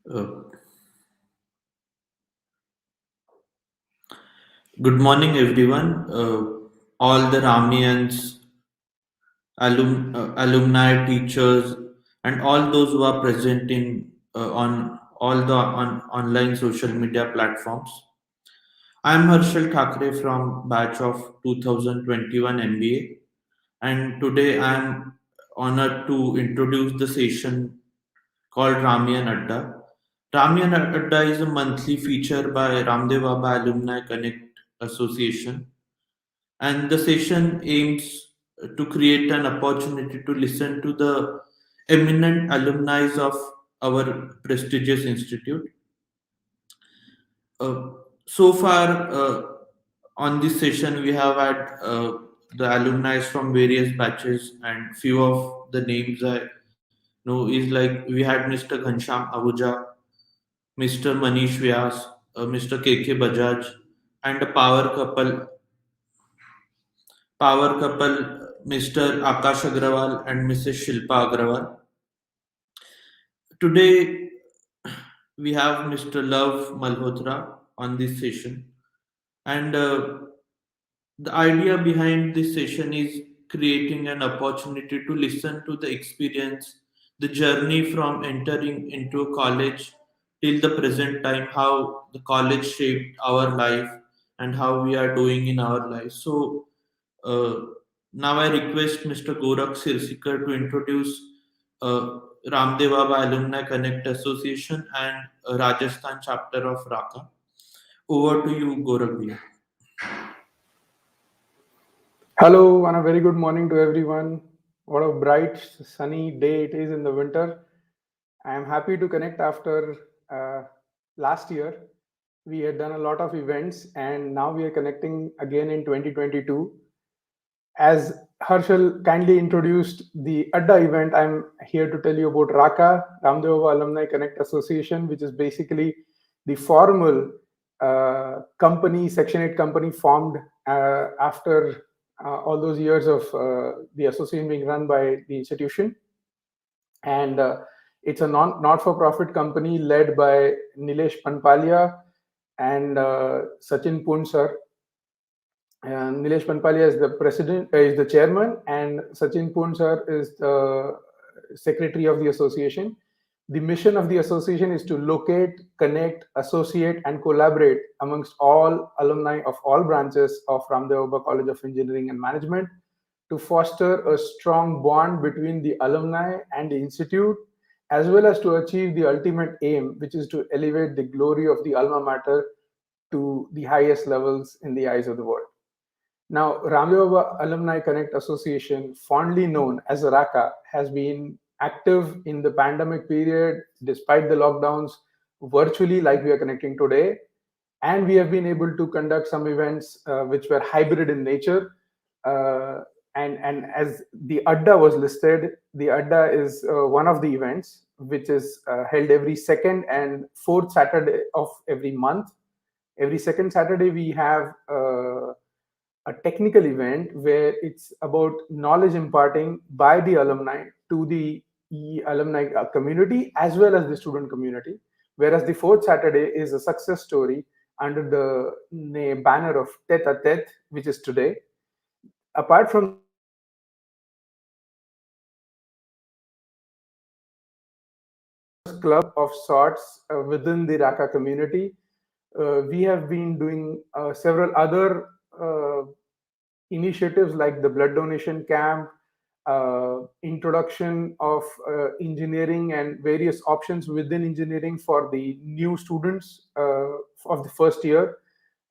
Uh, Good morning, everyone. All the Ramians, alumni, teachers, and all those who are present in on all the online social media platforms. I'm Harshal Thakre from batch of 2021 MBA, and today I'm honored to introduce the session called Ramian Adda. Ramian Adda is a monthly feature by Ramdev Baba Alumni Connect Association, and the session aims to create an opportunity to listen to the eminent alumni of our prestigious institute. Uh, so far, on this session, we have had the alumni from various batches, and few of the names I know is like we had Mr. Ghansham Ahuja, Mr. Manish Vyas, Mr. KK Bajaj, and a power couple, Mr. Akash Agrawal and Mrs. Shilpa Agrawal. Today we have Mr. Luv Malhotra on this session, and the idea behind this session is creating an opportunity to listen to the experience, the journey from entering into a college till the present time, how the college shaped our life and how we are doing in our life. So uh, now I request Mr. Gorak Sirsikar to introduce uh, Ramdev Baba Alumni Connect Association and Rajasthan chapter of Raka. Over to you, Gorak bhaiya. Hello, and a very good morning to everyone. What a bright, sunny day it is in the winter. I am happy to connect after last year. We had done a lot of events, and now we are connecting again in 2022. As Harshal kindly introduced the Adda event, I'm here to tell you about RACA, Ramdev Alumni Connect Association, which is basically the formal company, Section 8 company formed after all those years of the association being run by the institution. And it's a not for profit company led by Nilesh Panpalia and Sachin Punsar. Nilesh Panpalia is the president, is the chairman, and Sachin Punsar is the secretary of the association. The mission of the association is to locate, connect, associate, and collaborate amongst all alumni of all branches of Ramdev Baba College of Engineering and Management to foster a strong bond between the alumni and the institute, as well as to achieve the ultimate aim, which is to elevate the glory of the alma mater to the highest levels in the eyes of the world. Now, Ramdev Baba Alumni Connect Association, fondly known as RACA, has been active in the pandemic period despite the lockdowns virtually, like we are connecting today. And we have been able to conduct some events which were hybrid in nature. Uh, and as the Adda was listed, the Adda is one of the events which is held every second and fourth Saturday of every month. Every second Saturday, we have a technical event where it's about knowledge imparting by the alumni to the alumni community as well as the student community. Whereas the fourth Saturday is a success story under the banner of Tête-À-Tête, which is today. Apart from this, we have club of sorts within the Raka community. We have been doing several other initiatives like the blood donation camp, introduction of engineering and various options within engineering for the new students of the first year,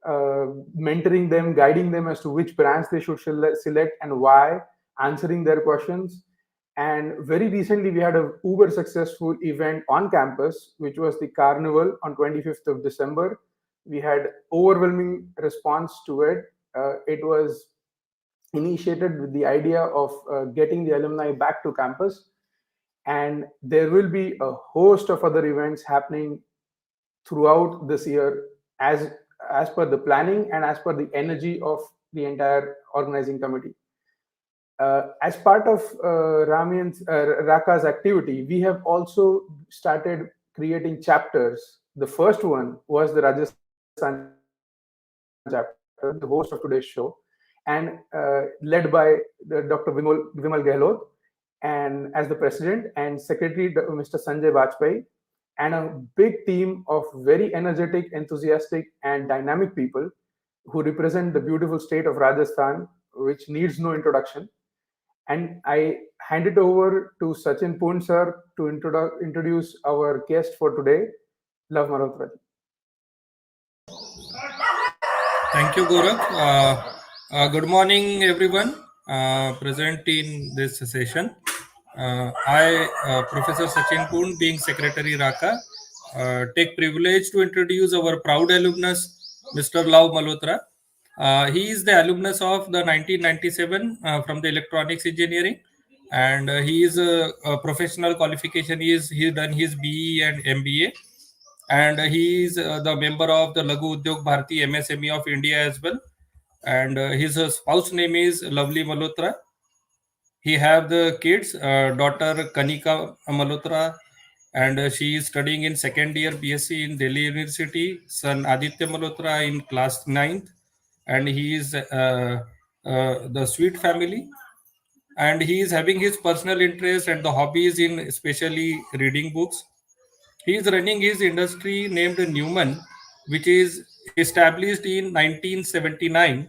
mentoring them, guiding them as to which branch they should select and why, answering their questions. And very recently, we had a uber successful event on campus, which was the carnival on 25th of December. We had overwhelming response to it. It was initiated with the idea of getting the alumni back to campus. And there will be a host of other events happening throughout this year as per the planning and as per the energy of the entire organizing committee. As part of Raka's activity, we have also started creating chapters. The first one was the Rajasthan chapter. I was the host of today's show, and led by Dr. Vimal Gehlot, and as the president, and secretary Mr. Sanjay Vajpayee, and a big team of very energetic, enthusiastic, and dynamic people who represent the beautiful state of Rajasthan, which needs no introduction. And I hand it over to Sachin Poon sir to introduce our guest for today, Luv Malhotra. Thank you, Gaurav. Good morning, everyone present in this session. Professor Sachin Poon, being Secretary RACA, take privilege to introduce our proud alumnus, Mr. Luv Malhotra. He is the alumnus of the 1997 from the Electronics Engineering, and he is a professional qualification. He done his BE and MBA, and he is the member of the Laghu Udyog Bharati MSME of India as well. And his spouse name is Lovely Malhotra. He have the kids, daughter Kanika Malhotra, and she is studying in second year BSc in Delhi University. Son Aditya Malhotra in class 9th, and he is the sweet family. And he is having his personal interest and the hobbies in especially reading books. He is running his industry named Neumann, which is established in 1979.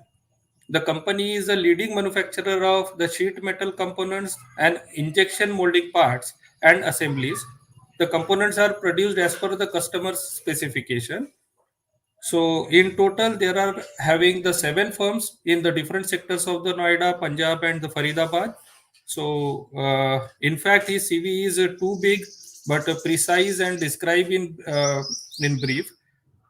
The company is a leading manufacturer of the sheet metal components and injection molding parts and assemblies. The components are produced as per the customer's specification. So in total, there are having the 7 firms in the different sectors of the Noida, Punjab, and the Faridabad. So in fact, his CV is too big, but precise and describe in brief.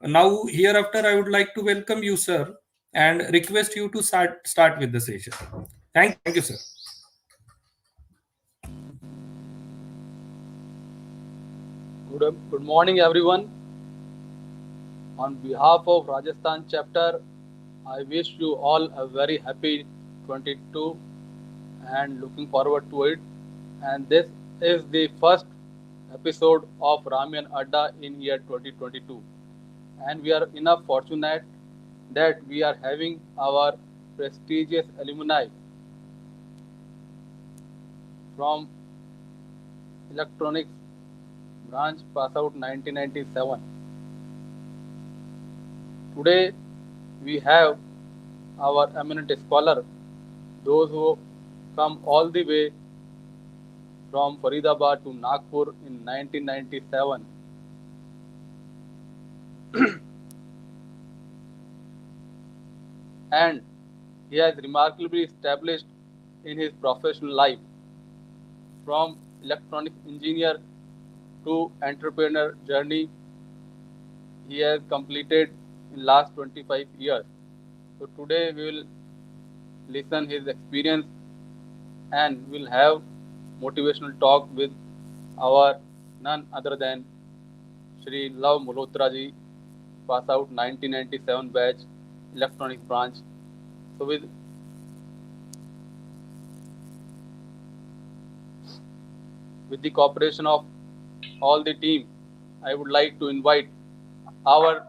Now, hereafter, I would like to welcome you, sir, and request you to start with the session. Thank you, sir. Good morning, everyone. On behalf of Rajasthan chapter, I wish you all a very happy 22 and looking forward to it. And this is the first episode of Ramian Adda in year 2022. And we are enough fortunate that we are having our prestigious alumni from electronics branch pass out 1997. Today we have our eminent scholar, those who come all the way from Faridabad to Nagpur in 1997. And he has remarkably established in his professional life from electronic engineer to entrepreneur journey he has completed in last 25 years. So today we will listen his experience and we'll have motivational talk with our none other than Shri Luv Malhotra ji, pass out 1997 batch, electronics branch. So with the cooperation of all the team, I would like to invite our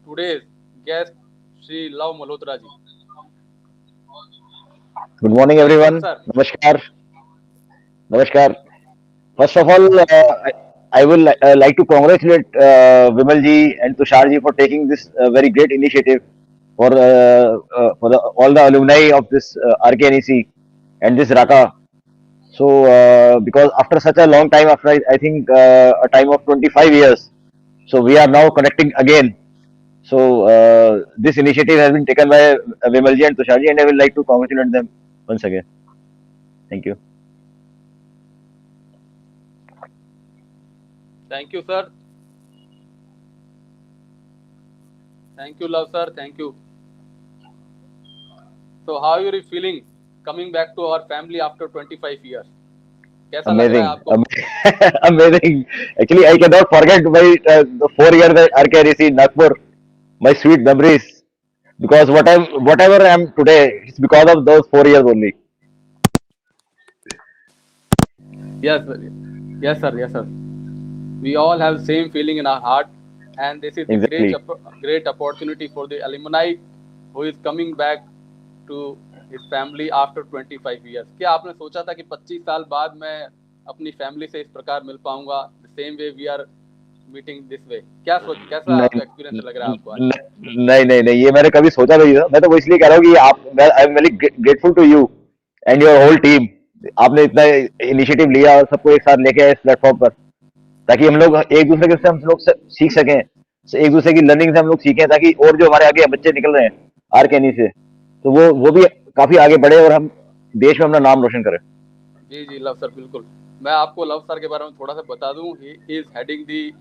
today's guest, Shri Luv Malhotra ji. Good morning, Yes, everyone. sir. Namaskar. Namaskar. First of all, I will like to congratulate Vimal ji and Tushar ji for taking this very great initiative for all the alumni of this RKNEC and this RACA. So, because after such a long time, after I think a time of 25 years, so we are now connecting again. So, this initiative has been taken by Vimal ji and Tushar ji, and I will like to congratulate them once again. Thank you. Thank you, sir. Thank you, Luv sir. Thank you. So how are you feeling coming back to our family after 25 years? कैसा लग रहा है Amazing. आपको? Amazing. Actually, I cannot forget the 4 years at RKREC Nagpur, my sweet memories. Because whatever I am today, it's because of those 4 years only. Yes, sir. Yes, sir. Yes, sir. We all have same feeling in our heart, and this is the Exactly. great opportunity for the alumni who is coming back to his family after 25 years. क्या आपने सोचा था कि 25 साल बाद मैं अपनी family से इस प्रकार मिल पाऊंगा? The same way we are meeting this way. कैसा नहीं आपका एक्सपीरियंस लग रहा है आपको आज? नहीं, ये मैंने कभी सोचा नहीं था। मैं तो वो इसलिए कह रहा हूँ कि I am very grateful to you and your whole team. आपने इतना इनिशिएटिव लिया और सबको एक साथ लेके आए इस प्लेटफॉर्म पर, ताकि हम लोग एक दूसरे के से हम लोग सीख सकें, एक दूसरे की लर्निंग से हम लोग सीखें, ताकि और जो हमारे आगे बच्चे निकल रहे हैं आर कैनी से, तो वो भी काफी आगे बढ़े और हम देश में अपना नाम रोशन करें। जी जी लव सर, बिल्कुल। मैं आपको लव सर के बारे में थोड़ा सा बता दूं। He is heading the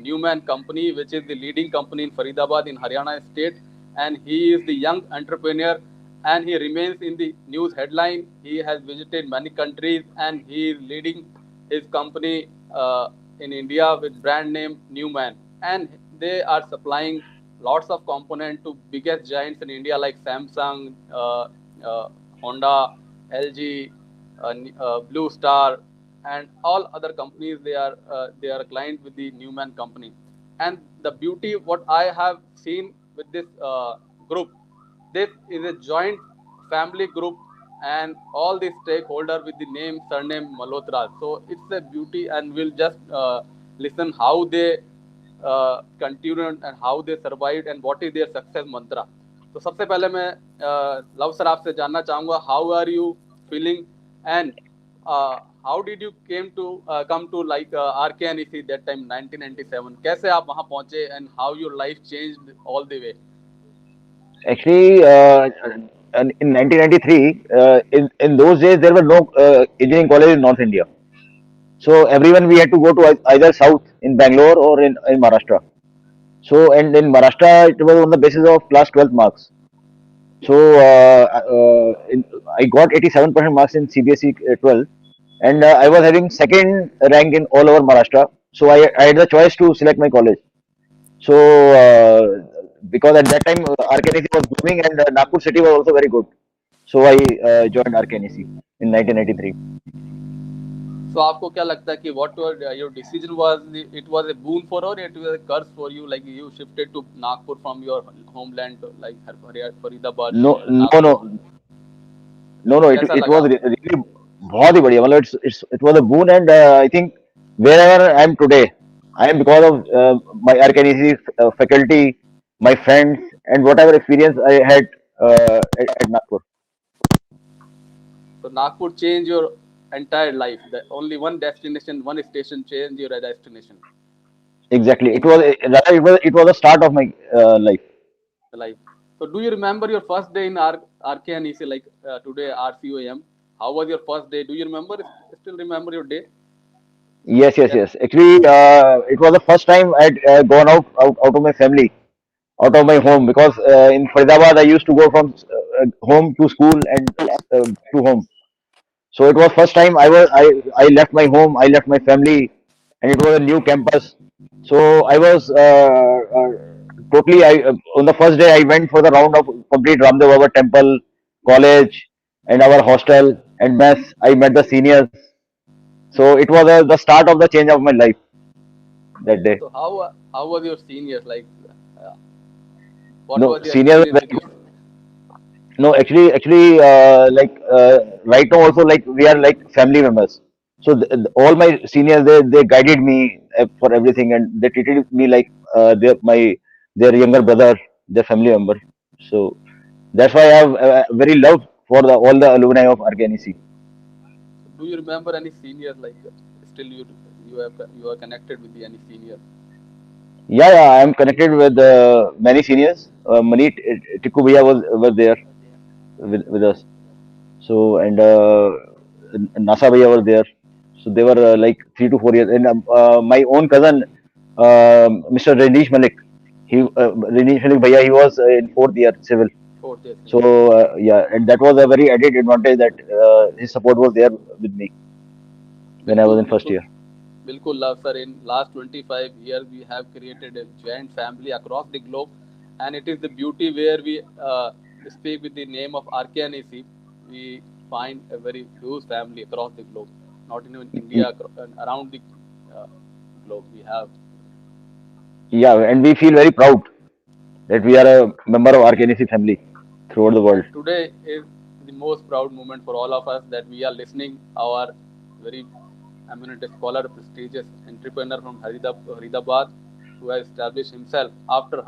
Newman company which is the leading company in Faridabad in Haryana state, and he is the young entrepreneur and he remains in the news headline. He has visited many countries and he is leading his company in India with brand name Neumann, and they are supplying lots of components to biggest giants in India like Samsung, uh, Honda, LG, Blue Star, and all other companies. They are client with the Neumann company. And the beauty what I have seen with this group, this is a joint family group, and all the stakeholder with the name surname Malhotra. So it's a beauty, and we'll just listen how they continued and how they survived and what is their success mantra. तो सबसे पहले मैं love sir आपसे जानना चाहूँगा, how are you feeling and how did you come to like RKNEC that time 1997? कैसे आप वहाँ पहुँचे and how your life changed all the way? Actually, in 1993, in those days there were no engineering college in North India. So everyone we had to go to either south in Bangalore or in Maharashtra. So and in Maharashtra it was on the basis of class 12th marks. So I got 87% marks in CBSE 12, and I was having second rank in all over Maharashtra. So I had the choice to select my college. So because at that time RKNEC was booming and Nagpur city was also very good. So I joined RKNEC in 1993. So आपको क्या लगता है कि what your decision was? It was a boon for, or it was a curse for you? Like you shifted to Nagpur from your homeland to like Faridabad No, to no, Nagpur. no, no. कैसा It लगा was आपको? really बहुत ही बढ़िया. मतलब it was a boon, and I think wherever I am today, I am because of my RKNEC faculty, my friends, and whatever experience I had at Nagpur. So Nagpur changed your entire life. The only one destination, one station changed your destination Exactly. in your life. It was the start of my life. Life. So do you remember your first day in RKNEC, like today RCOM? How was your first day? Do you remember? Still remember your day? Yes. Yes. Actually, it was the first time I had gone out of my family, out of my home, because in Faridabad I used to go from home to school and to home. So it was first time I left my home, I left my family, and it was a new campus. So I was totally. On the first day I went for the round of complete Ramdev Baba temple, college, and our hostel and mess. I met the seniors. So it was the start of the change of my life that day. So how was your seniors like? Uh, what No, was your seniors were experience very with you? good. No, actually, like right now also like we are like family members. So all my seniors they guided me for everything, and they treated me like their younger brother, their family member. So that's why I have very love for all the alumni of RKNEC. Do you remember any seniors like still you are connected with any senior? Yeah, I am connected with many seniors. Mani Tikku Bhaiya was there with us. So and NASA Bhaiya were there. So they were like 3 to 4 years. And my own cousin, Mr. Renish Malik, Renish Malik Bhaiya, he was in fourth year civil. Fourth year So senior. yeah, and that was a very added advantage that his support was there with me when I was बिल्कुल in first बिल्कुल year. बिल्कुल love sir. In last 25 years we have created a giant family across the globe, and it is the beauty where we speak with the name of RKNEC. We find a very huge family across the globe, not in India, around the uh, globe. We have. Yeah, and we feel very proud that we are a member of RKNC family throughout the world. And today is the most proud moment for all of us that we are listening our very eminent scholar, prestigious entrepreneur from Haridabad, who has established himself after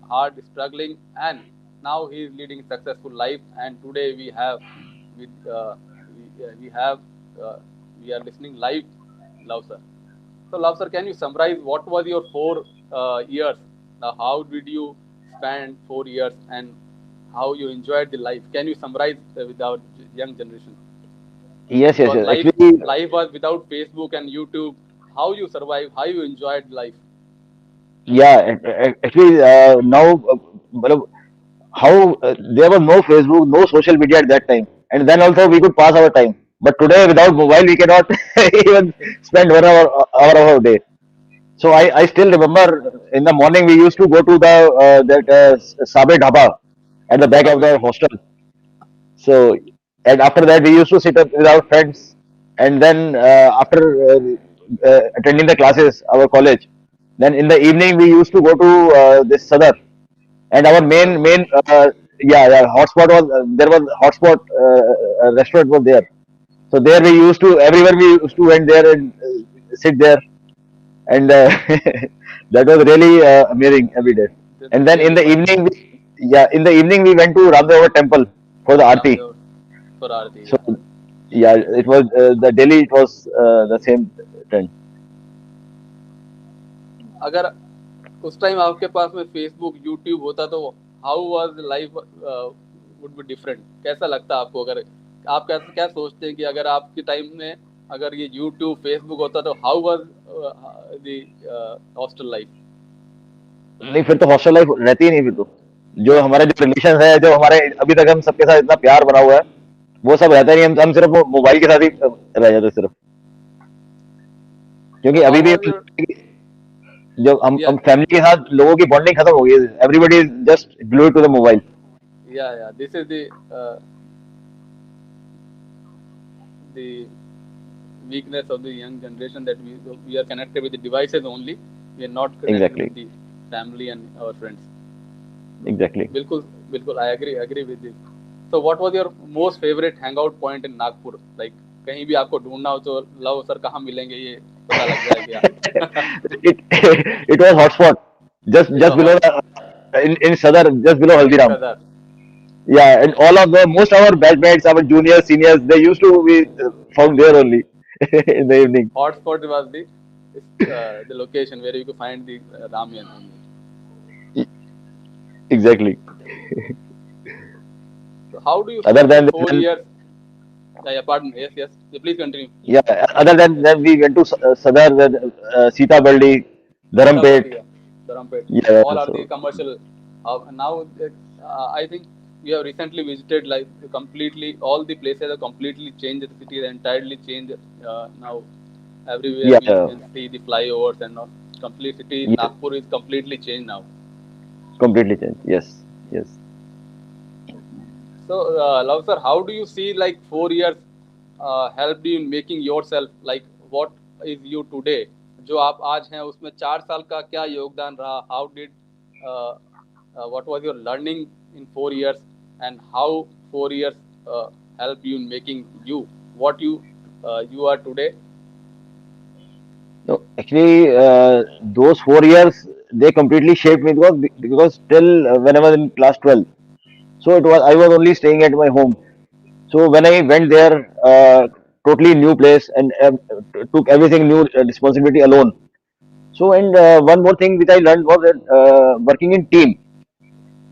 hard struggling, and now he is leading a successful life. And today with we have uh, we are listening live, Love sir. So, Love sir, can you summarize what was your 4 years? Now, how did you spend 4 years and how you enjoyed the life? Can you summarize with our young generation? Yes, yes, Because yes. life Actually, life was without Facebook and YouTube. How you survived? How you enjoyed life? yeah, actually, now, matlab, how there was no Facebook, no social media at that time, and then also we could pass our time. But today, without mobile, we cannot even spend 1 hour of our day. So I still remember in the morning we used to go to the that Sabe Dhaba at the back of the hostel. So, and after that, we used to sit up with our friends, and then after attending the classes, our college, then in the evening we used to go to this Sadar, and our Sadar was yeah, hotspot was there was hotspot restaurant was there. So there we used to everywhere we used to went there and sit there, and that was really amazing every day. that's And then in really the fun. evening, yeah, in the evening we went to Ramdev temple for the aarti. Ramdev for Aarti, So yeah. yeah, it was the Delhi. It was the same trend. अगर उस time आपके पास में Facebook YouTube होता तो how was life would be different? कैसा लगता आपको? अगर आप कैसे क्या सोचते हैं कि अगर आपके टाइम में अगर ये यूट्यूब फेसबुक होता तो how was the hostel life? नहीं, फिर तो हॉस्टल लाइफ रहती ही नहीं फिर तो। जो हमारे जो रिलेशन है, जो हमारे अभी तक हम सबके साथ इतना प्यार बना हुआ है, वो सब रहता नहीं। हम सिर्फ वो मोबाइल के साथ ही रह जाते सिर्फ, क्योंकि तो अभी हाउ भी वाज योर जब या हम फैमिली के साथ लोगों की बॉन्डिंग खत्म हो गई है। Everybody is just glued to the mobile. Yeah this is the weakness of the young generation that we are connected with the devices only. We are not connected exactly, with the family and our friends. Exactly. बिल्कुल बिल्कुल I agree with this. So what was your most favorite hangout point in Nagpur? Like कहीं भी आपको ढूंढना हो तो love sir कहाँ मिलेंगे ये पता लग जाए क्या? it it was hotspot just Yeah, below hot in Sadar, just below in Haldiram. Sadar. Yeah, and all of the most of our batchmates, our juniors, seniors, they used to be found there only in the evening. Hotspot was the location where you could find the Ramian. E- Exactly. So how do you Other see the than four then, years? Pardon. Yes. Yeah, please continue. yeah, other than then we went to Sadar, Sita Baldi, Dharampet. Sitabaldi, yeah, Dharampet. Yeah, All are the so commercial. Now, I think we have recently visited like completely all the places have completely changed. The city has entirely changed. Now, everywhere yeah, we can see the flyovers and all. Complete city yes, Nagpur is completely changed now. completely changed. Yes, yes. So, Love sir, how do you see like 4 years helped you in making yourself like what is you today? जो आप आज हैं उसमें 4 साल का क्या योगदान रहा? How did what was your learning in 4 years and how 4 years helped you in making you what you are today? No, actually, those 4 years they completely shaped me because till when I was in class 12, so it was I was only staying at my home. So when I went there, totally new place and took everything new responsibility alone. So and one more thing which I learned was that working in team,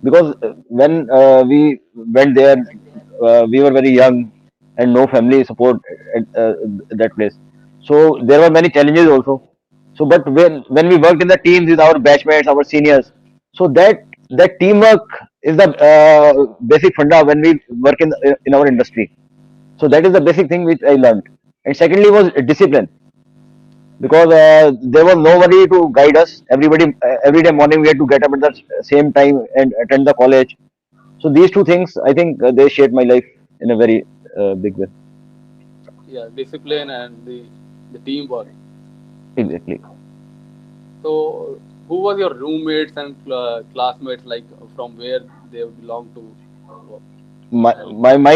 because when we went there, we were very young and no family support at that place. So there were many challenges also. So but when we worked in the teams with our batchmates, our seniors, so that teamwork is the basic funda when we work in our industry. So that is the basic thing which I learned. And secondly was discipline, because there was nobody to guide us. Every day morning we had to get up at the same time and attend the college. So these two things, I think, they shaped my life in a very big way. Yeah, discipline and the teamwork. Exactly. So, who was your roommates and classmates, like from where they belong to? My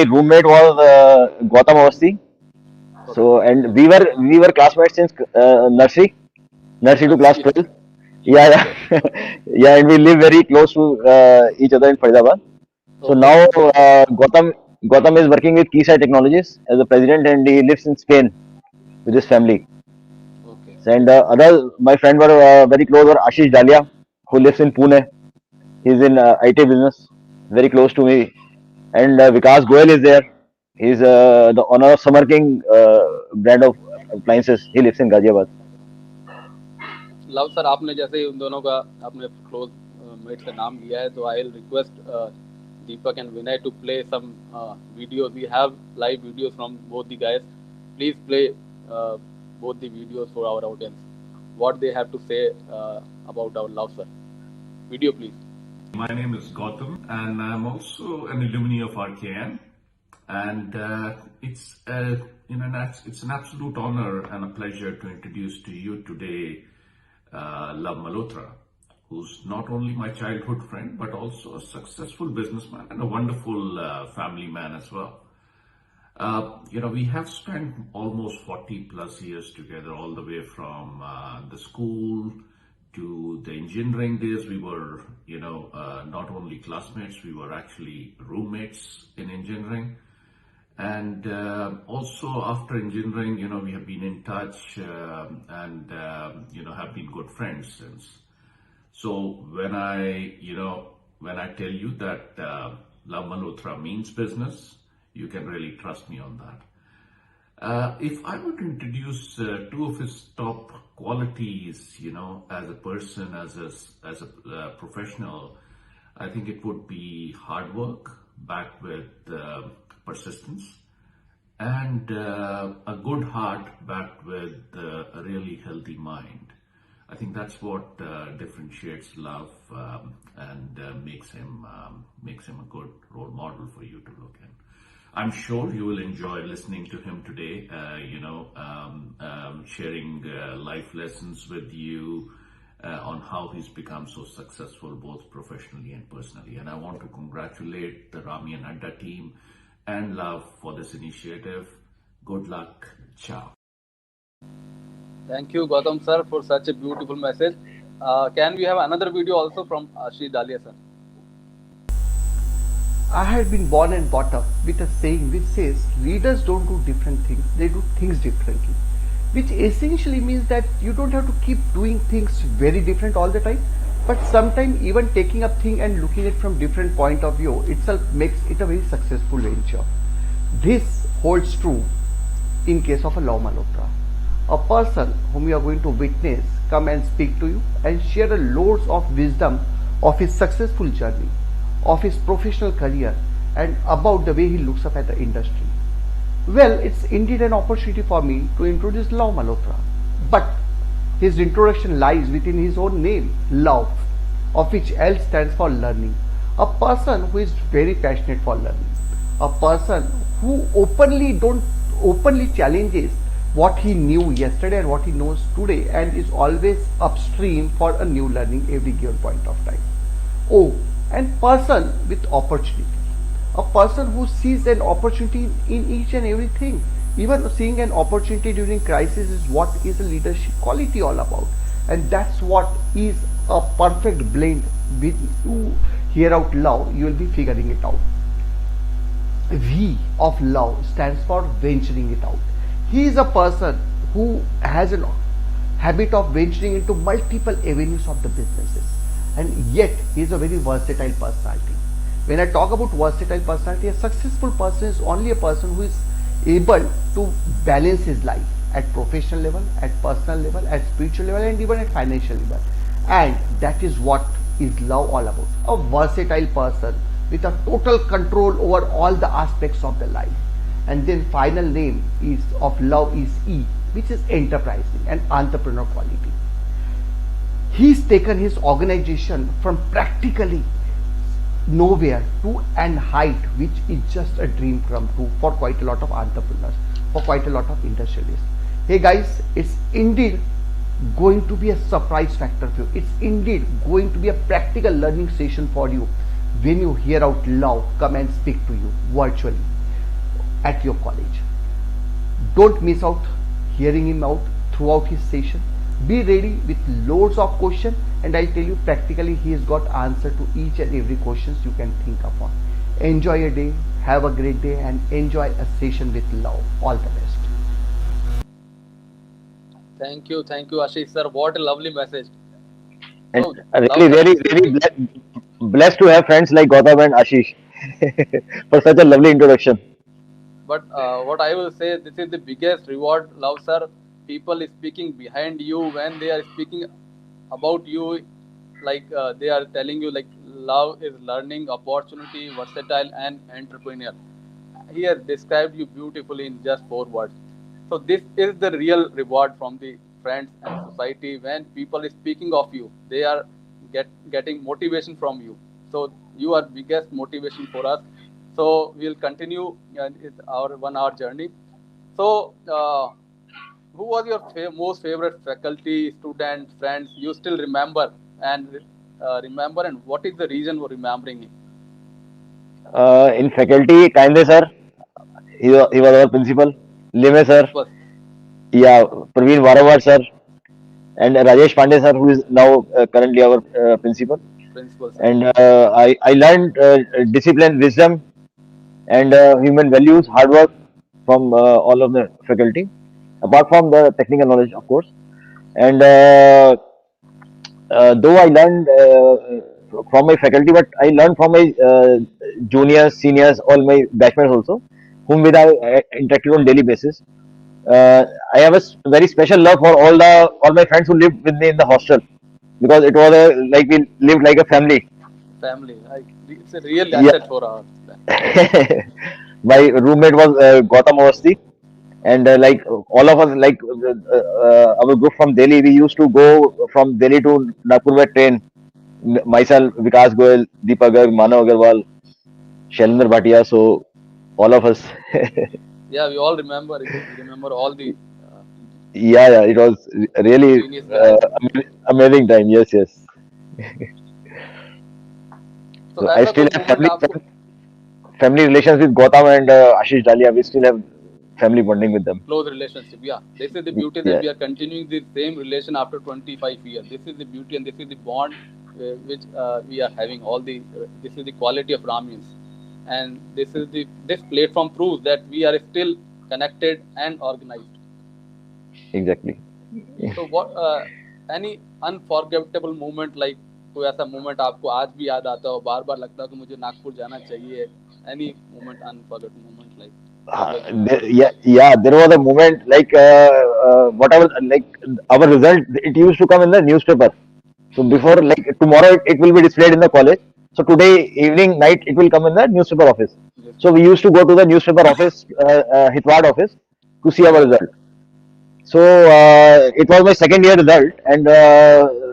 roommate was Gautam Awasthi. Okay. So and we were classmates since nursery to class Nursery. 12. Yeah, Okay. yeah, yeah, and we live very close to each other in Faridabad. So Okay. now Gautam is working with Keysight Technologies as a president, and he lives in Spain with his family. Okay. And other my friend were very close were Ashish Dalia, who lives in Pune. He's in IT business, very close to me. And Vikas Goyal is there. He's the owner of Summer King brand of appliances. He lives in Ghaziabad. Love sir, आपने जैसे ही उन दोनों का आपने close met से नाम लिया है, तो I will request Deepak and Vinay to play some videos. We have live videos from both the guys. Please play both the videos for our audience, what they have to say about our love sir. Video please. My name is Gautam, and I'm also an alumni of RKN. And it's it's an absolute honor and a pleasure to introduce to you today Luv Malhotra, who's not only my childhood friend but also a successful businessman and a wonderful family man as well. We have spent almost 40 plus years together, all the way from the school to the engineering days. We were, not only classmates, we were actually roommates in engineering. And also after engineering, we have been in touch and, have been good friends since. So when I tell you that Luv Malhotra means business, you can really trust me on that. If I were to introduce two of his top qualities, as a person, as a professional, I think it would be hard work backed with persistence, and a good heart backed with a really healthy mind. I think that's what differentiates Luv and makes him a good role model for you to look in. I'm sure you will enjoy listening to him today, sharing life lessons with you on how he's become so successful both professionally and personally. And I want to congratulate the Ramian Adda team and Luv for this initiative. Good luck. Ciao. Thank you Gautam sir for such a beautiful message. Can we have another video also from Ashish Dalia sir? I had been born and brought up with a saying which says leaders don't do different things, they do things differently, which essentially means that you don't have to keep doing things very different all the time, but sometimes even taking up thing and looking at from different point of view itself makes it a very successful venture. This holds true in case of a Luv Malhotra, a person whom you are going to witness come and speak to you and share a loads of wisdom of his successful journey, of his professional career, and about the way he looks up at the industry. Well, it's indeed an opportunity for me to introduce Luv Malhotra, but his introduction lies within his own name, Luv, of which L stands for learning. A person who is very passionate for learning, a person who openly challenges what he knew yesterday and what he knows today, and is always upstream for a new learning every given point of time. Oh, and person with opportunity, a person who sees an opportunity in each and everything. Even seeing an opportunity during crisis is what is a leadership quality all about, and that's what is a perfect blend. With you hear out loud, you will be figuring it out. V of Luv stands for venturing it out. He is a person who has a habit of venturing into multiple avenues of the businesses, and yet he is a very versatile personality. When I talk about versatile personality, a successful person is only a person who is able to balance his life at professional level, at personal level, at spiritual level, and even at financial level. And that is what is Luv all about. A versatile person with a total control over all the aspects of the life. And then final name is of Luv is E, which is enterprising and entrepreneur quality. He's taken his organization from practically nowhere to an height which is just a dream come true for quite a lot of entrepreneurs, for quite a lot of industrialists. Hey guys, it's indeed going to be a surprise factor for you. It's indeed going to be a practical learning session for you when you hear out loud come and speak to you virtually at your college. Don't miss out hearing him out throughout his session. Be ready with loads of questions, and I tell you practically he has got answer to each and every questions you can think upon. Enjoy your day, have a great day, and enjoy a session with love. All the best. Thank you, Ashish sir. What a lovely message. And So, really, Love sir, very blessed to have friends like Gautam and Ashish for such a lovely introduction. but what I will say, this is the biggest reward, Love sir. People is speaking behind you when they are speaking about you, like they are telling you like love is learning, opportunity, versatile, and entrepreneur. He has described you beautifully in just 4 words. So this is the real reward from the friends and society when people is speaking of you. They are getting motivation from you. So you are biggest motivation for us. So we'll continue it's our 1 hour journey. So who was your most favorite faculty, student, friends you still remember, and what is the reason for remembering him? In faculty, Kainde sir, he was our principal. Lime sir, Principal, yeah, Praveen Varawar sir, and Rajesh Pandey sir, who is now currently our principal. principal sir. And I learned discipline, wisdom, and human values, hard work from all of the faculty, apart from the technical knowledge, of course. And though I learned from my faculty, but I learned from my juniors, seniors, all my batchmates also, whom with I interacted on daily basis. I have a very special love for all my friends who lived with me in the hostel, because it was like we lived like a family. Family. It's a real Yeah, asset for our plan. my roommate was Gautam Awasthi, and like all of us, like our group from Delhi, we used to go from Delhi to Nagpur by train. Myself, Vikas Goyal, Deepak Garg, Manav Agarwal, Shailendra Bhatia, so all of us. Yeah, we all remember it. We remember all the Yeah, it was really genius guys. amazing time. Yes, yes. So So ऐसा I still कोई have moment आपको family relations with Gautam and Ashish Dalia. We still have family bonding with them. close relationship? Yeah, this is the beauty that Yeah, we are continuing the same relation after 25 years. This is the beauty and this is the bond which we are having. This is the quality of Ramians, and this platform proves that we are still connected and organized. exactly. So what any unforgettable moment, like कोई ऐसा moment आपको आज भी याद आता हो, बार बार लगता हो कि मुझे नागपुर जाना चाहिए? Any moment, unforgettable moment, like what was your Yeah, there was a moment like whatever, like our result, it used to come in the newspaper. So before, like tomorrow, it will be displayed in the college. So today evening, night, it will come in the newspaper office. So we used to go to the newspaper office, Hitwad office, to see our result. So it was my second year result, and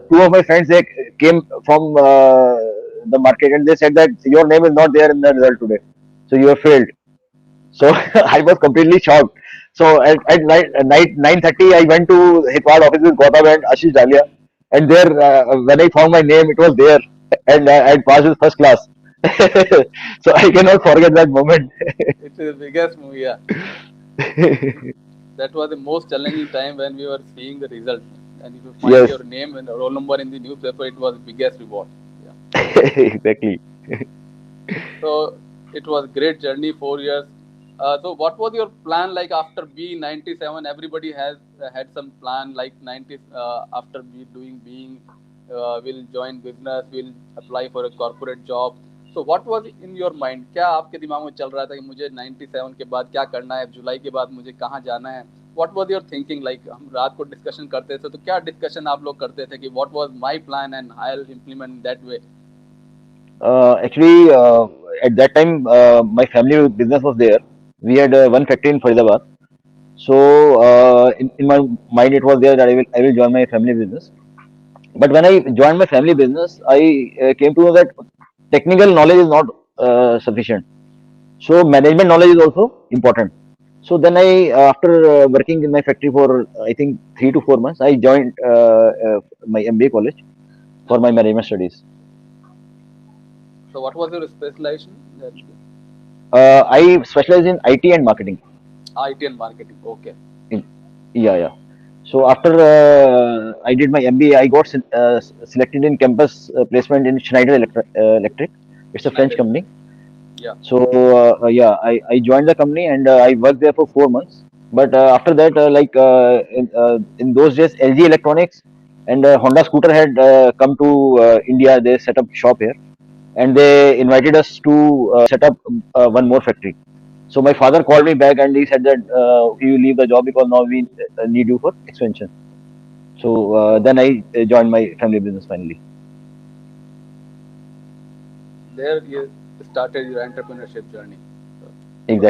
two of my friends, they came from the market, and they said that your name is not there in the result today, so you have failed. So I was completely shocked. So at night 9:30, I went to Hitwad office with Gautam and Ashish Dalia, and there when I found my name, it was there, and I had passed with first class. So I cannot forget that moment. It's the biggest movie, yeah. That was the most challenging time when we were seeing the result. And if you find Yes, your name and roll number in the newspaper, it was the biggest reward. Yeah. exactly. So it was great journey, 4 years. So what was your plan like after B97? Everybody has had some plan like 90s after B doing being, will join business, will apply for a corporate job. So what was in your mind? क्या आपके दिमाग में चल रहा था कि मुझे 97 के बाद क्या करना है, जुलाई के बाद मुझे कहाँ जाना है? What was your thinking like? हम रात को डिस्कशन करते थे, तो क्या डिस्कशन आप लोग करते थे कि what was my plan and I'll implement that way? Actually, at that time, my family business was there. We had one factory in Faridabad. So in my mind, it was there that I will join my family business. But when I joined my family business, I came to know that technical knowledge is not sufficient. So management knowledge is also important. So then after working in my factory for I think 3 to 4 months, I joined my MBA college for my management studies. So what was your specialization? I specialize in IT and marketing. IT and marketing. Okay. In, yeah, yeah. So after I did my MBA, I got selected in campus placement in Schneider Electric. It's a French Schneider. company. Yeah. So yeah, I joined the company and I worked there for 4 months. But after that, in those days, LG Electronics and Honda Scooter had come to India. They set up shop here and they invited us to set up one more factory. So my father called me back and he said that you leave the job because now we need you for expansion. So then I joined my family business finally. There you started your entrepreneurship journey. So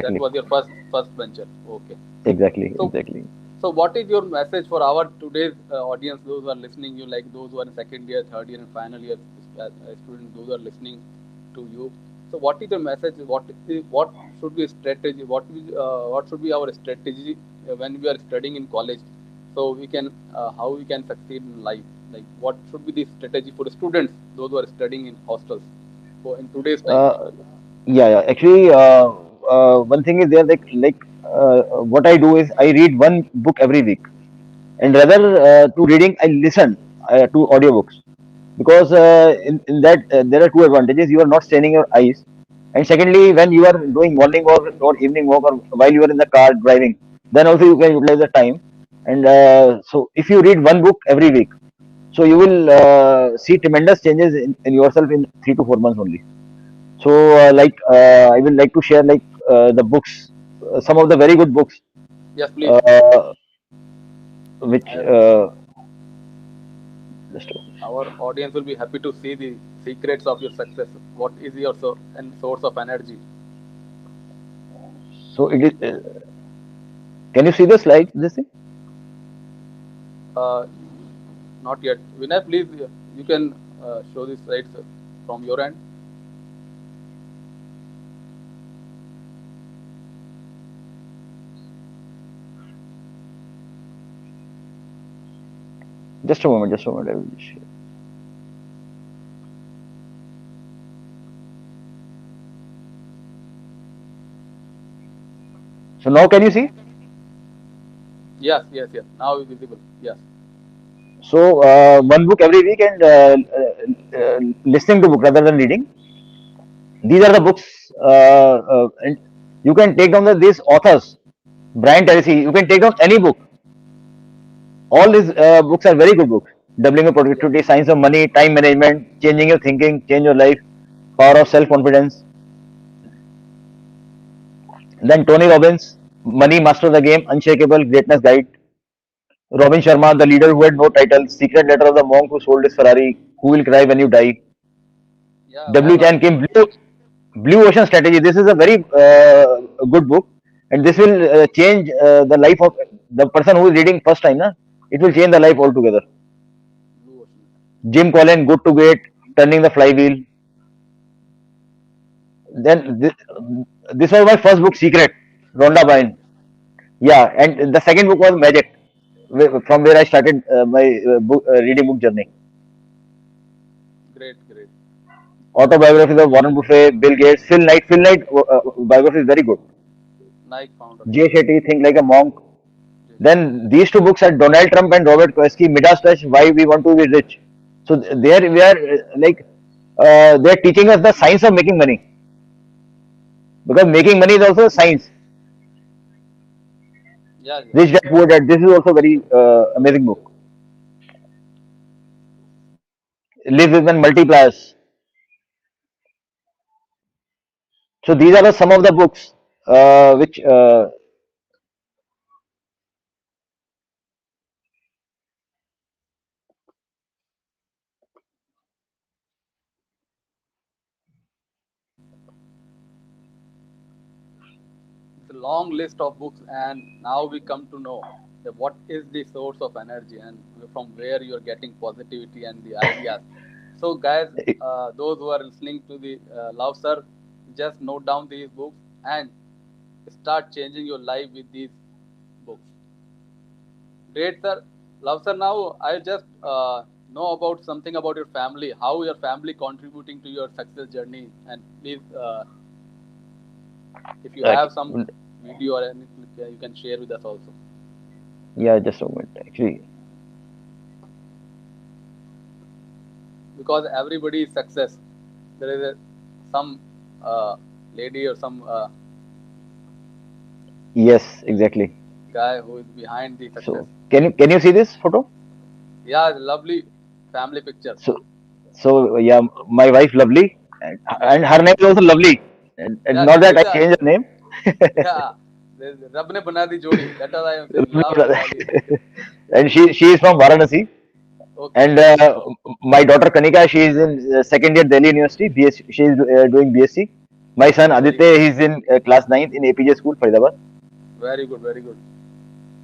that Exactly, was your first venture. Okay. exactly, So exactly. so what is your message for our today's audience? Those who are listening, you like those who are in second year, third year, and final year students. Those who are listening to you. So what is your message? What should be strategy? What should be our strategy when we are studying in college? So we can how we can succeed in life. Like what should be the strategy for the students? Those who are studying in hostels. For in today's time. Uh, yeah, yeah. Actually, one thing is there what I do is I read one book every week, and rather to reading, I listen to audiobooks because in that there are two advantages. You are not straining your eyes, and secondly, when you are doing morning or evening walk or while you are in the car driving, then also you can utilize the time. And so, if you read one book every week, so you will see tremendous changes in yourself in 3 to 4 months only. So, I will like to share the books, some of the very good books, Yes, please. uh, which I, just our audience will be happy to see the secrets of your success. What is your and source of energy? so it is. Can you see the slide? This thing? Uh, Not yet. Vinay, please, you can show the slides from your end. Just a moment. Just a moment. I will share. So now can you see? Yes, yes, yes. Now it's visible. Yes. So one book every week and listening to book rather than reading. These are the books, and you can take down these authors. Brian Tracy. You can take down any book. All these books are very good books. Doubling your Yes. productivity, science of money, time management, changing your thinking, change your life, power of self confidence. Then Tony Robbins, Money Master the Game, Unshakable Greatness Guide. Robin Sharma, the leader who had no title, Secret Letter of the Monk who sold his Ferrari, Who Will Cry When You Die. Yeah, W. all are Chan Kim, Blue Ocean Strategy. This is a very good book, and this will change the life of the person who is reading first time. Na? It will change the life altogether. blue ocean. Jim Collins, Good to Great, Turning the Flywheel. Then this was my first book, Secret, Rhonda Byrne. Yeah, and the second book was Magic, from where I started my reading book journey. Great, great. Autobiographies of Warren Buffett, Bill Gates, Phil Knight. Phil Knight biography is very good. Nike founder. Jay Shetty, Think Like a Monk. Yes. Then these two books are Donald Trump and Robert Kiyosaki, Midas Touch, Why We Want to Be Rich. So there we are they're teaching us the science of making money, because making money is also a science. Yeah, yes. Rich Dad Poor Dad. This is also very amazing book. Live with multipliers. So these are some of the books which It's a long list of books, and now we come to know that what is the source of energy and from where you're getting positivity and the ideas. So, guys, those who are listening to the Love Sir, just note down these books and start changing your life with these books. Great, sir. Love, sir. Now I just know about something about your family. How your family contributing to your success journey, and please, if you Okay. have some video or anything, you can share with us also. Yeah, just a moment. Actually, Because everybody is success. There is some lady or some yes, exactly. guy who is behind the success. So can you see this photo? Yeah, lovely family picture. So yeah, my wife Lovely, Yeah, and her name is also Lovely, and yeah, not she that is I a changed her name. yeah. रब ने बना दी जोड़ी. That is why I am saying love and all this. And she is from Varanasi. Okay, And my daughter Kanika, she is in second year Delhi University. BS, she is doing BSc. My son very Aditya, good, he is in class 9th in APJ school, Faridabad. very good, very good.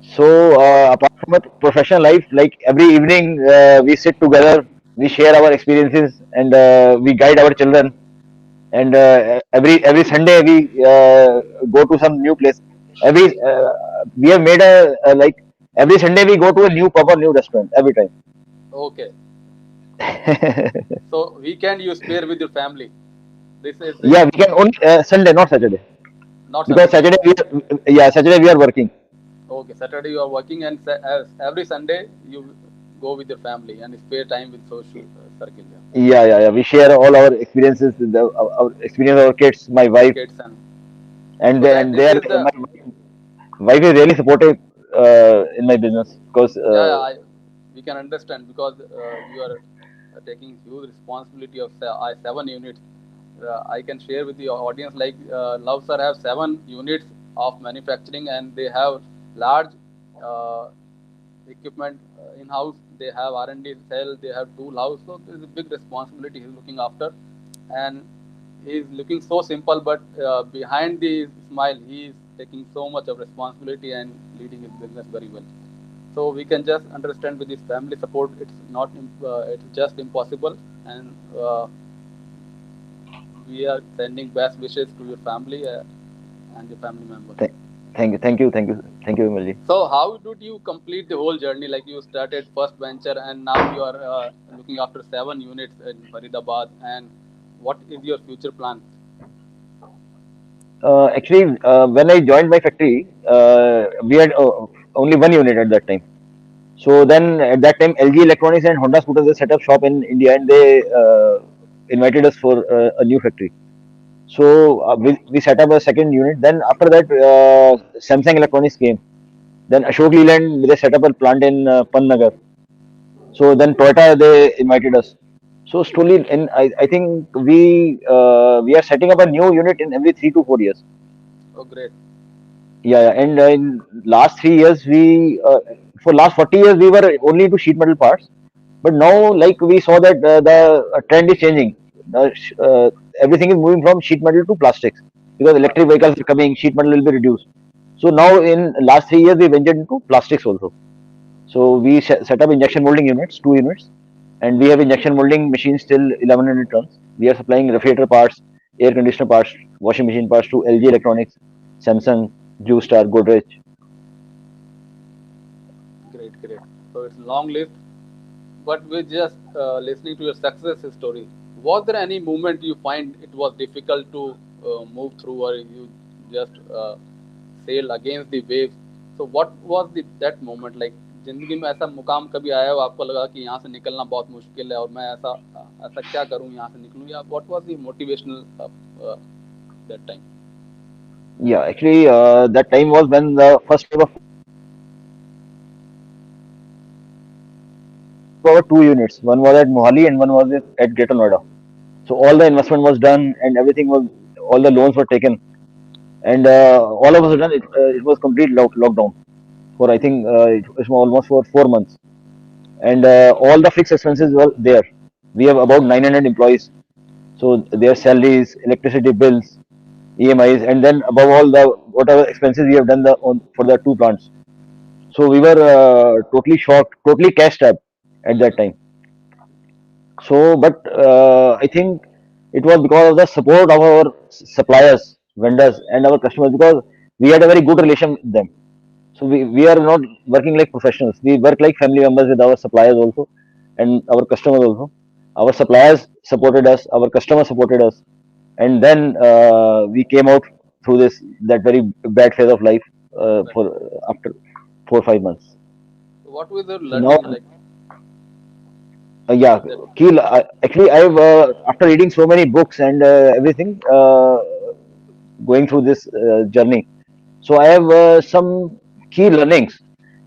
So Because apart from a professional life, like every evening we sit together, we share our experiences, and we guide our children. And every Sunday we go to some new place. Every we have made a like every Sunday we go to a new pub or new restaurant every time. okay, so weekend you spare with your family. This is the Yeah, we can only Sunday, not Saturday, not because Saturday. Saturday we are, yeah, Saturday we are working. Okay, Saturday you are working, and every Sunday you go with your family and spare time with social circle. Yeah. Yeah, yeah, yeah. We share all our experiences, our experience, our kids, my wife, Kids and so that and this they are is the my wife is really supportive in my business because yeah, we can understand because you are taking huge responsibility of 7 units. I can share with the audience like Love Sir have 7 units of manufacturing and they have large uh, equipment in house. They have R&D cell. They have tool house. So there is a big responsibility he's looking after, and he's looking so simple, but behind the smile, he is taking so much of responsibility and leading his business very well. So we can just understand with this family support, it's not it's just impossible, and we are sending best wishes to your family and your family members. th- thank you, Vimalji. So how did you complete the whole journey? Like you started first venture and now you are looking after 7 units in Faridabad. And what is your future plan? Actually, when I joined my factory, we had only one unit at that time. So then at that time, LG Electronics and Honda Scooters they set up shop in India, and they invited us for a new factory. So we set up a second unit. Then after that, Samsung Electronics came. Then Ashok Leland they set up a plant in Pannagar. So then Toyota they invited us. So slowly, and I think we are setting up a new unit in every 3 to 4 years. Oh, great. Yeah, yeah. And in last 3 years, we for last 40 years we were only into sheet metal parts. But now, Okay. like we saw that the trend is changing. Everything is moving from sheet metal to plastics because electric Plastic. vehicles are coming. Sheet metal will be reduced. So now, in last 3 years, we ventured into plastics also. So we set up injection molding units, 2 units, and we have injection molding machines till 1100 tons. We are supplying refrigerator parts, air conditioner parts, washing machine parts to LG Electronics, Samsung, Blue Star, Godrej. Great, great. So it's long list, but with just listening to your success story, was there any moment you find it was difficult to move through, or you just sail against the waves? So what was the that moment like? जिंदगी में ऐसा मुकाम कभी आया हो आपको लगा कि यहाँ से निकलना बहुत मुश्किल है और मैं ऐसा ऐसा क्या करूँ यहाँ से निकलूँ या what was the motivational that time? Yeah, actually, that time was when the first wave of our 2 units. One was at Mohali and one was at Greater Noida. So all the investment was done and everything was, all the loans were taken. And all of a sudden, it was complete lockdown for I think it was almost for 4 months. And all the fixed expenses were there. We have about 900 employees. So their salaries, electricity bills, EMIs, and then above all the whatever expenses we have done for the two plants. So we were totally shocked, totally cash strapped at that time. So, but I think it was because of the support of our suppliers, vendors, and our customers. Because we had a very good relation with them. So we are not working like professionals. We work like family members with our suppliers also and our customers also. Our suppliers supported us, our customers supported us, and then we came out through this that very bad phase of life Right. for after 4 or 5 months. So what was your So now, learning like yeah, that? actually I've after reading so many books and everything, going through this journey. So I have some key learnings,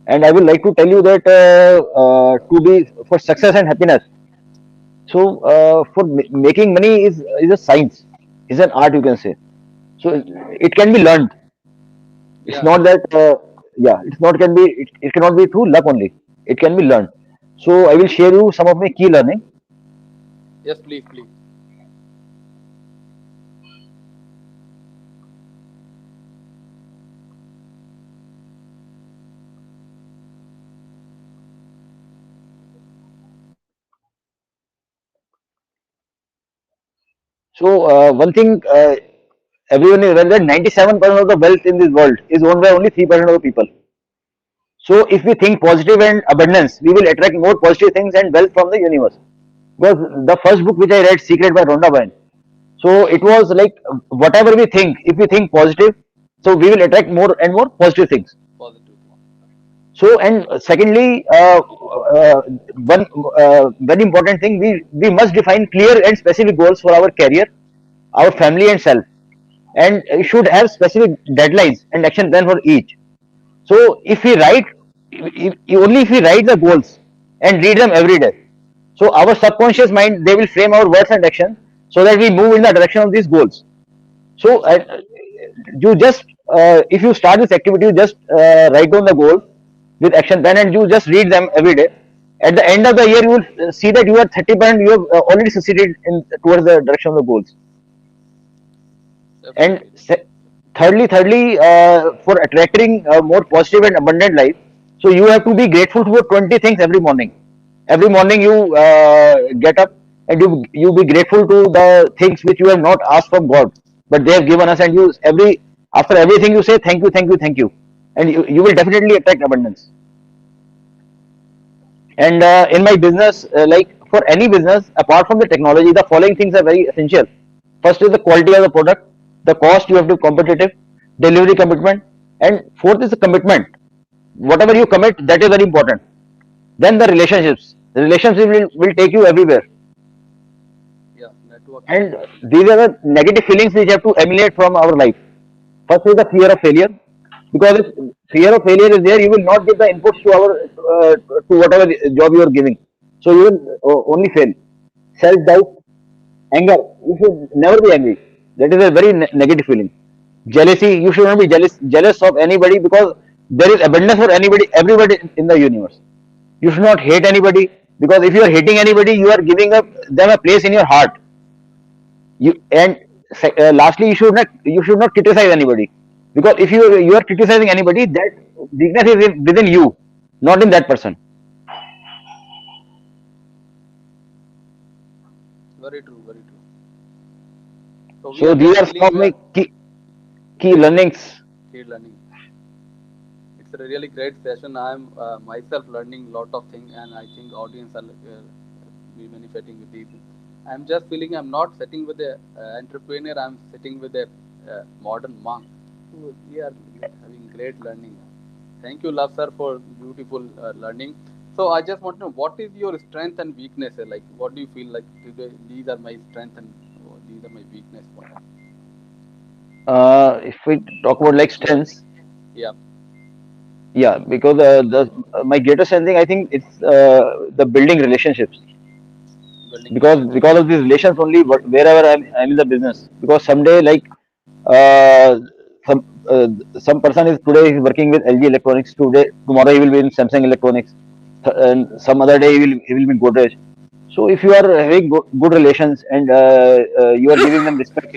and I would like to tell you that to be for success and happiness. So for making money is a science, is an art, you can say. So it can be learned. It's Yeah. not that yeah, it cannot be through luck only. It can be learned. So I will share you some of my key learning. Yes, please, please. So one thing everyone is aware that 97% of the wealth in this world is owned by only 3% of the people. So if we think positive and abundance, we will attract more positive things and wealth from the universe. Because the first book which I read, Secret by Rhonda Byrne. So it was like whatever we think, if we think positive, so we will attract more and more positive things. Positive. So and secondly, one very important thing, we must define clear and specific goals for our career, our family and self, and should have specific deadlines and action plan for each. So if we write, only if we write the goals and read them every day, so our subconscious mind they will frame our words and actions so that we move in the direction of these goals. So you just if you start this activity, you just write down the goal with action plan and you just read them every day. At the end of the year, you will see that you are 30%. You have already succeeded in towards the direction of the goals. And Definitely. thirdly, for attracting a more positive and abundant life, so you have to be grateful for 20 things every morning. Every morning you get up and you be grateful to the things which you have not asked from God, but they have given us, and you every after everything you say thank you, thank you, thank you, and you will definitely attract abundance. And in my business, like for any business, apart from the technology, the following things are very essential. First is the quality of the product, the cost you have to be competitive, delivery commitment, and fourth is the commitment. Whatever you commit, that is very important. Then the relationships. The relationship will take you everywhere. Yeah, networking. And these are the negative feelings which have to emulate from our life. First is the fear of failure, because if fear of failure is there, you will not give the inputs to our to whatever job you are giving. So you will only fail. Self doubt, anger. You should never be angry. That is a very negative feeling. Jealousy. You should not be jealous of anybody, because there is abundance for anybody, everybody in the universe. You should not hate anybody, because if you are hating anybody, you are giving up them a place in your heart. You and lastly, you should not criticize anybody, because if you are criticizing anybody, that weakness is within you, not in that person. Very true. Very true. So we So are these just are some feeling of we my are key learnings. kid learning. It's a really great session. I'm myself learning a lot of things, and I think audience are be benefiting with these. I'm just feeling I'm not sitting with a entrepreneur. I'm sitting with a modern monk. So we are having great learning. Thank you, Love sir, for beautiful learning. So I just want to know what is your strength and weakness? Like, what do you feel like today? These are my strength and these are my weakness points. If we talk about like Which you are, strengths, yeah, yeah, because the my greatest strength thing, I think it's the building relationships, building because relationship. of these relations only wherever I'm in the business, because someday like uh, some uh, some person is today is working with LG Electronics, today tomorrow he will be in Samsung Electronics, and some other day he will be in Godrej. So if you are having good relations and you are giving them respect,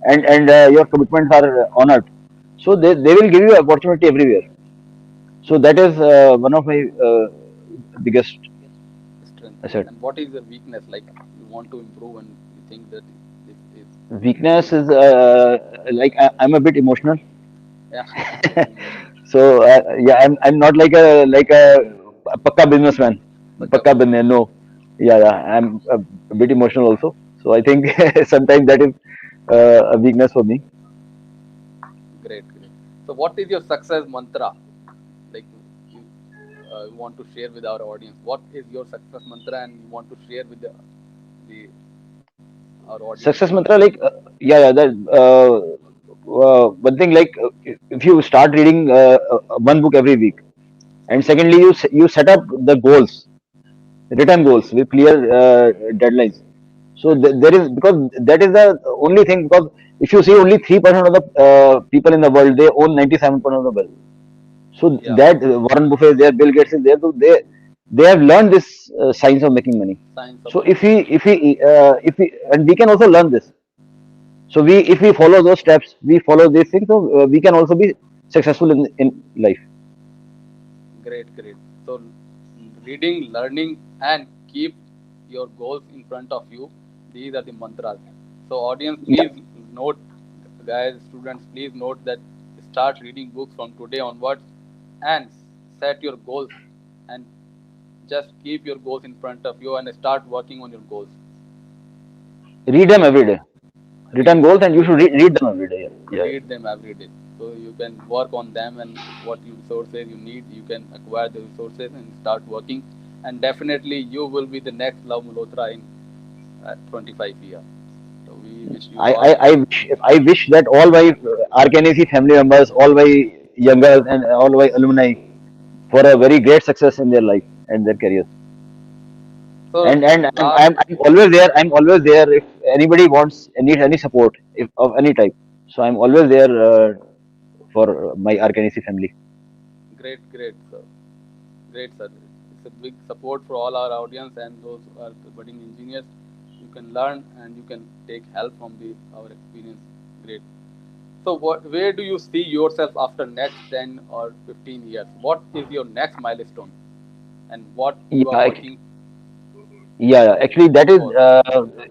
and your commitments are honored, so they will give you opportunity everywhere. So that is one of my biggest Strength. asset. And what is the weakness? Like you want to improve and you think that this is Weakness is like I'm a bit emotional, Yeah. So yeah, I'm not like a pakka businessman, pakka business. No, yeah, I'm a bit emotional also. So I think sometimes that is a weakness for me. Great, great. So, what is your success mantra? Like you want to share with our audience. What is your success mantra, and you want to share with the our audience? Success mantra, like yeah, that one thing, like if you start reading one book every week, and secondly you set up the goals, written goals with clear deadlines. So there is, because that is the only thing, because if you see only 3% of the people in the world, they own 97% of the wealth. So Yeah, that Warren Buffett is there, Bill Gates is there, so they have learned this science of making money. science of So money. if we, and we can also learn this. So we, if we follow those steps, we follow these things, so we can also be successful in life. Great, great. So, reading, learning, and keep your goals in front of you. These are the mantras. So, audience, Yeah, please note, guys, students, please note that start reading books from today onwards and set your goals and just keep your goals in front of you and start working on your goals. read them every day. Read, Written goals, and you should read them every day. Yeah, read them every day. So you can work on them and what you resources you need, you can acquire the resources and start working. And definitely you will be the next Love Malhotra in 25 years. So we wish you I, all I, the I wish I wish that all my RKNAC family members, all my youngers, and all my alumni for a very great success in their life and their careers. so And last. I'm always there. I'm always there if anybody wants, needs any support, if of any type. So I'm always there for my RKNAC family. Great, great, sir. Great, sir. It's a big support for all our audience and those who are budding engineers. You can learn and you can take help from the our experience. Great. So, where do you see yourself after next 10 or 15 years? What is your next milestone, and what you are Yeah, working yeah. Actually, that is for?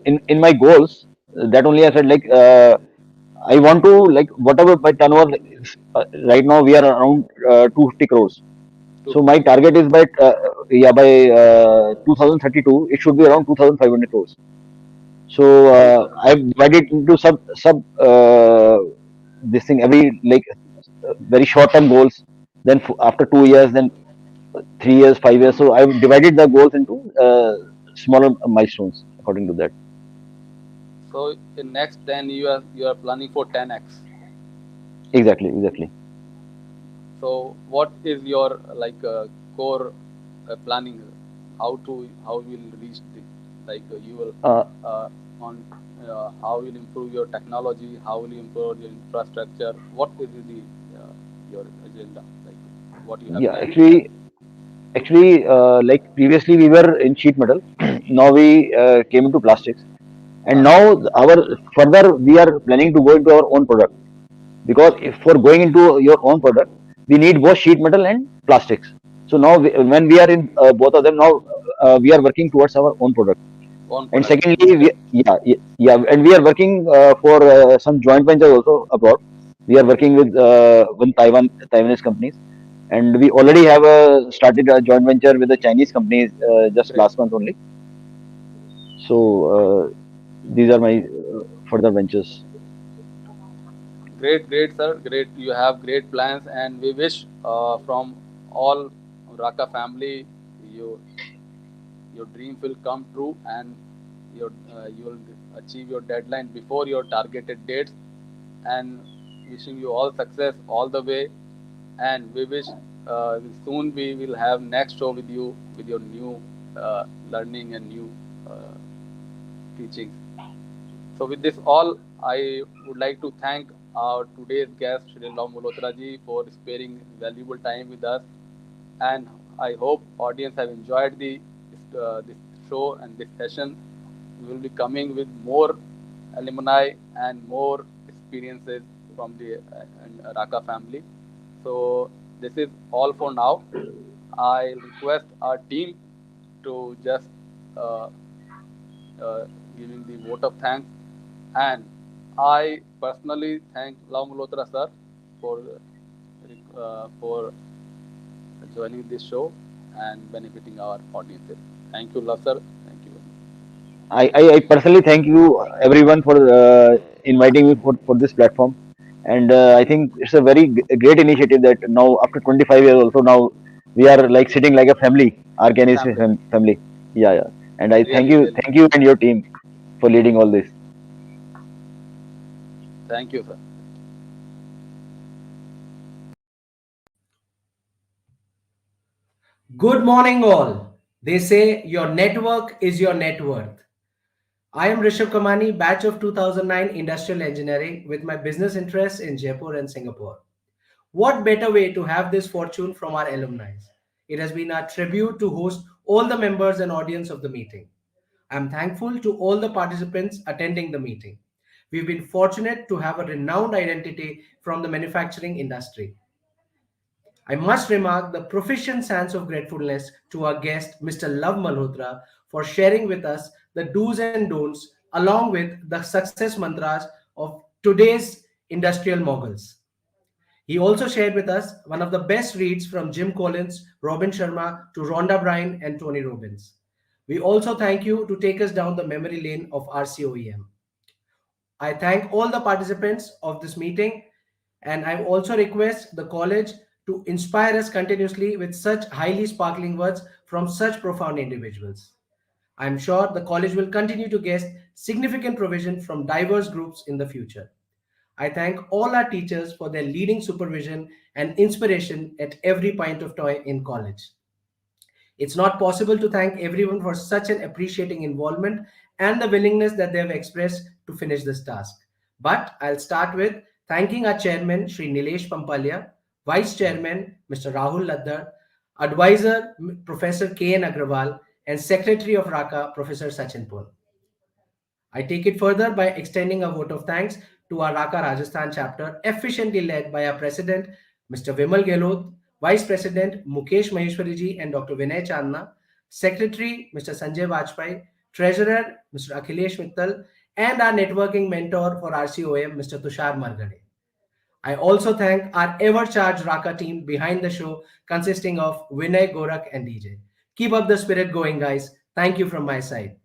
in my goals. That only I said, like I want to, like, whatever my turnover right now, we are around 250 crores. So my 250 crores. target is by yeah, by 2032 it should be around 2,500 crores. So I've divided into sub this thing, every, like, very short term goals. Then after 2 years, then 3 years, 5 years. So I've divided the goals into smaller milestones according to that. So, in next 10 you are planning for 10x. Exactly, exactly. So, what is your core planning? How you will reach the, you will Uh, on how will improve your technology? How will you improve your infrastructure? What is the your agenda? Like what you have yeah, planned? actually, like previously we were in sheet metal. Now we came into plastics, and Plastic. now our further we are planning to go into our own product, because if for going into your own product, we need both sheet metal and plastics. So now when we are in both of them, now we are working towards our own product. One And product. secondly, yeah, and we are working for some joint ventures also abroad. We are working with one Taiwanese companies, and we already have started a joint venture with the Chinese companies just Great. last month only. So these are my further ventures. Great, great, sir. Great. You have great plans, and we wish from all Raka family, you your dreams will come true, and you will achieve your deadline before your targeted dates. And wishing you all success all the way. And we wish soon we will have next show with you with your new learning and new uh, teachings. So with this all, I would like to thank our today's guest, Shri Lav Malhotra ji, for sparing valuable time with us. And I hope audience have enjoyed this show and this session. We will be coming with more alumni and more experiences from the Raka family. So this is all for now. I request our team to just uh, uh, giving the vote of thanks. And I personally thank Lav Malhotra sir for for joining this show and benefiting our audiences. Thank you, Love sir. Thank you. I personally thank you everyone for inviting me for this platform, and I think it's a very great initiative that now after 25 years also now we are like sitting like a family, RKN is a Family. family. Yeah, yeah, and I Really, really. thank you and your team for leading all this. Thank you, sir. Good morning, all. They say your network is your net worth. I am Rishabh Kamani, batch of 2009 Industrial Engineering with my business interests in Jaipur and Singapore. What better way to have this fortune from our alumni? It has been our tribute to host all the members and audience of the meeting. I'm thankful to all the participants attending the meeting. We've been fortunate to have a renowned identity from the manufacturing industry. I must remark the proficient sense of gratefulness to our guest, Mr. Luv Malhotra, for sharing with us the do's and don'ts along with the success mantras of today's industrial moguls. He also shared with us one of the best reads from Jim Collins, Robin Sharma to Rhonda Bryan and Tony Robbins. We also thank you to take us down the memory lane of RCOEM. I thank all the participants of this meeting, and I also request the college to inspire us continuously with such highly sparkling words from such profound individuals. I'm sure the college will continue to get significant provision from diverse groups in the future. I thank all our teachers for their leading supervision and inspiration at every point of time in college. It's not possible to thank everyone for such an appreciating involvement and the willingness that they have expressed to finish this task. But I'll start with thanking our chairman, Sri Nilesh Pampalia, vice chairman, Mr. Rahul Laddar, advisor, Professor K.N. Agrawal, and secretary of RACA, Professor Sachin Pun. I take it further by extending a vote of thanks to our Raka Rajasthan chapter, efficiently led by our president, Mr. Vimal Gehlot, vice president Mukesh Maheshwariji and Dr. Vinay Chandna, secretary Mr. Sanjay Vajpayee, treasurer Mr. Akhilesh Mittal, and our networking mentor for RCOM, Mr. Tushar Margade. I also thank our ever-charged Raka team behind the show, consisting of Vinay, Gorak, and DJ. Keep up the spirit going, guys. Thank you from my side.